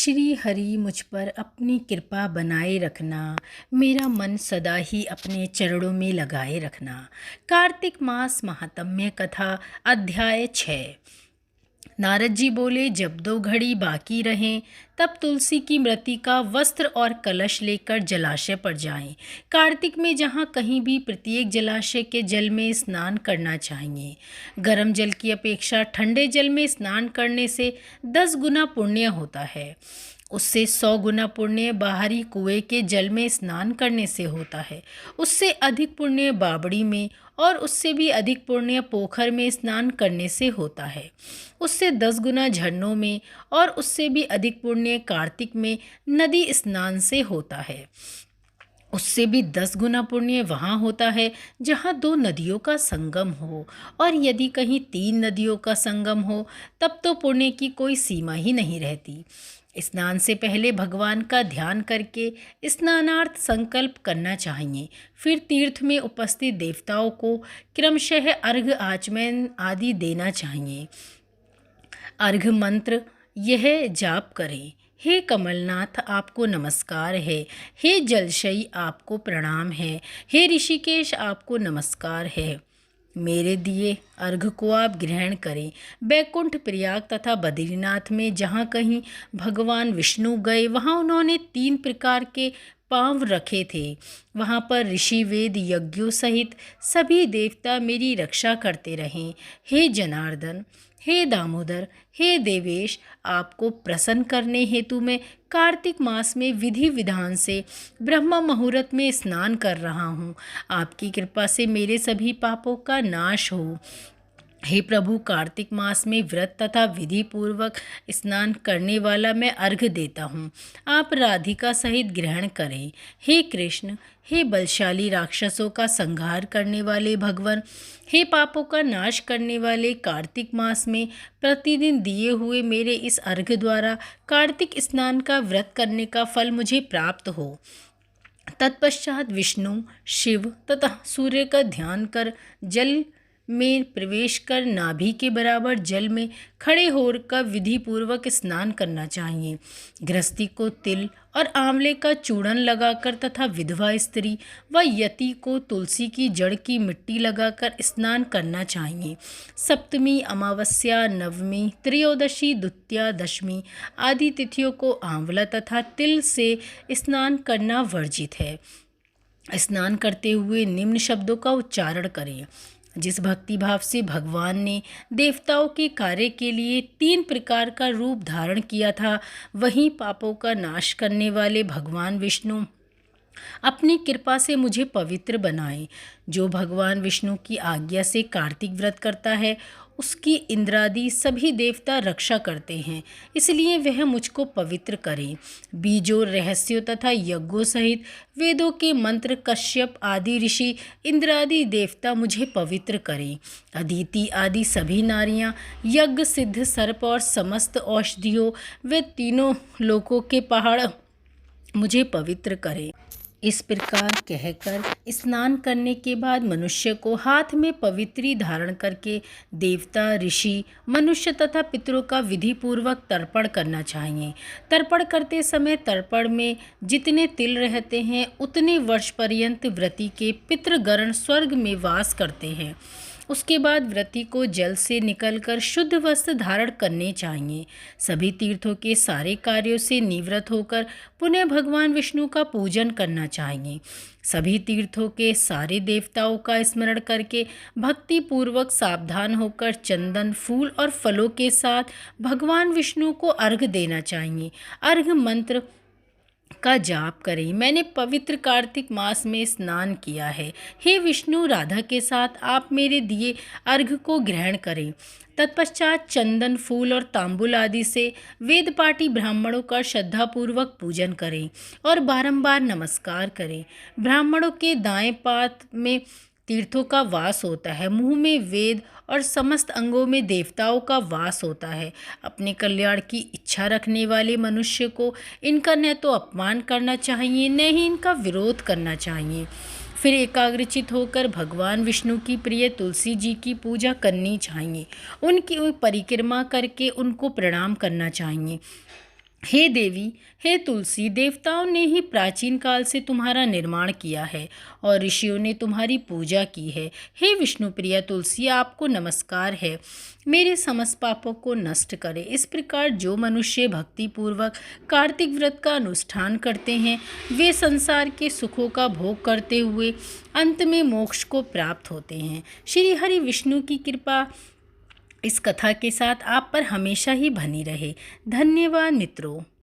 श्री हरि मुझ पर अपनी कृपा बनाए रखना, मेरा मन सदा ही अपने चरणों में लगाए रखना। कार्तिक मास महात्म्य कथा अध्याय 6। नारद जी बोले, जब 2 घड़ी बाकी रहें तब तुलसी की मृति का वस्त्र और कलश लेकर जलाशय पर जाएं। कार्तिक में जहाँ कहीं भी प्रत्येक जलाशय के जल में स्नान करना चाहिए। गर्म जल की अपेक्षा ठंडे जल में स्नान करने से 10 गुना पुण्य होता है। उससे 100 गुना पुण्य बाहरी कुएं के जल में स्नान करने से होता है। उससे अधिक पुण्य बावड़ी में और उससे भी अधिक पुण्य पोखर में स्नान करने से होता है। उससे 10 गुना झरनों में और उससे भी अधिक पुण्य कार्तिक में नदी स्नान से होता है। उससे भी 10 गुना पुण्य वहाँ होता है जहाँ 2 नदियों का संगम हो, और यदि कहीं 3 नदियों का संगम हो तब तो पुण्य की कोई सीमा ही नहीं रहती। स्नान से पहले भगवान का ध्यान करके स्नानार्थ संकल्प करना चाहिए। फिर तीर्थ में उपस्थित देवताओं को क्रमशः अर्घ आचमन आदि देना चाहिए। अर्घ मंत्र यह जाप करें, हे कमलनाथ आपको नमस्कार है, हे जलशयी आपको प्रणाम है, हे ऋषिकेश आपको नमस्कार है। मेरे दिए अर्घ को आप ग्रहण करें। बैकुंठ, प्रयाग तथा बद्रीनाथ में जहाँ कहीं भगवान विष्णु गए वहाँ उन्होंने 3 प्रकार के पांव रखे थे। वहाँ पर ऋषि वेद यज्ञों सहित सभी देवता मेरी रक्षा करते रहें। हे जनार्दन, हे दामोदर, हे देवेश, आपको प्रसन्न करने हेतु मैं कार्तिक मास में विधि विधान से ब्रह्म मुहूर्त में स्नान कर रहा हूँ। आपकी कृपा से मेरे सभी पापों का नाश हो। हे प्रभु, कार्तिक मास में व्रत तथा विधि पूर्वक स्नान करने वाला मैं अर्घ देता हूँ, आप राधिका सहित ग्रहण करें। हे कृष्ण, हे बलशाली राक्षसों का संहार करने वाले भगवान, हे पापों का नाश करने वाले, कार्तिक मास में प्रतिदिन दिए हुए मेरे इस अर्घ द्वारा कार्तिक स्नान का व्रत करने का फल मुझे प्राप्त हो। तत्पश्चात विष्णु, शिव तथा सूर्य का ध्यान कर जल में प्रवेश कर नाभि के बराबर जल में खड़े होकर विधि पूर्वक स्नान करना चाहिए। गृहस्थी को तिल और आंवले का चूर्ण लगाकर तथा विधवा स्त्री व यति को तुलसी की जड़ की मिट्टी लगाकर स्नान करना चाहिए। सप्तमी, अमावस्या, नवमी, त्रयोदशी, द्वितीया, दशमी आदि तिथियों को आंवला तथा तिल से स्नान करना वर्जित है। स्नान करते हुए निम्न शब्दों का उच्चारण करें। जिस भक्ति भाव से भगवान ने देवताओं के कार्य के लिए 3 प्रकार का रूप धारण किया था, वहीं पापों का नाश करने वाले भगवान विष्णु अपनी कृपा से मुझे पवित्र बनाए। जो भगवान विष्णु की आज्ञा से कार्तिक व्रत करता है उसकी इंद्रादि सभी देवता रक्षा करते हैं, इसलिए वह मुझको पवित्र करें। बीजों, रहस्यों तथा यज्ञों सहित वेदों के मंत्र, कश्यप आदि ऋषि, इंद्रादि देवता मुझे पवित्र करें। अदिति आदि सभी नारियां, यज्ञ सिद्ध सर्प और समस्त औषधियों वे तीनों लोकों के पहाड़ मुझे पवित्र करें। इस प्रकार कहकर स्नान करने के बाद मनुष्य को हाथ में पवित्री धारण करके देवता, ऋषि, मनुष्य तथा पितरों का विधि पूर्वक तर्पण करना चाहिए। तर्पण करते समय तर्पण में जितने तिल रहते हैं उतने वर्ष पर्यंत व्रती के पितृगण स्वर्ग में वास करते हैं। उसके बाद व्रती को जल से निकलकर शुद्ध वस्त्र धारण करने चाहिए। सभी तीर्थों के सारे कार्यों से निवृत्त होकर पुनः भगवान विष्णु का पूजन करना चाहिए। सभी तीर्थों के सारे देवताओं का स्मरण करके भक्ति पूर्वक सावधान होकर चंदन, फूल और फलों के साथ भगवान विष्णु को अर्घ देना चाहिए। अर्घ मंत्र का जाप करें। मैंने पवित्र कार्तिक मास में स्नान किया है। हे विष्णु, राधा के साथ आप मेरे दिए अर्घ को ग्रहण करें। तत्पश्चात चंदन, फूल और तांबुल आदि से वेदपाठी ब्राह्मणों का श्रद्धापूर्वक पूजन करें और बारंबार नमस्कार करें। ब्राह्मणों के दाएं पाद में तीर्थों का वास होता है, मुंह में वेद और समस्त अंगों में देवताओं का वास होता है। अपने कल्याण की इच्छा रखने वाले मनुष्य को इनका न तो अपमान करना चाहिए न ही इनका विरोध करना चाहिए। फिर एकाग्रचित होकर भगवान विष्णु की प्रिय तुलसी जी की पूजा करनी चाहिए। उनकी परिक्रमा करके उनको प्रणाम करना चाहिए। हे देवी, हे तुलसी, देवताओं ने ही प्राचीन काल से तुम्हारा निर्माण किया है और ऋषियों ने तुम्हारी पूजा की है। हे विष्णुप्रिया तुलसी, आपको नमस्कार है। मेरे समस्त पापों को नष्ट करे। इस प्रकार जो मनुष्य भक्तिपूर्वक कार्तिक व्रत का अनुष्ठान करते हैं, वे संसार के सुखों का भोग करते हुए अंत में मोक्ष को प्राप्त होते हैं। श्री हरि विष्णु की कृपा इस कथा के साथ आप पर हमेशा ही बनी रहे। धन्यवाद मित्रों।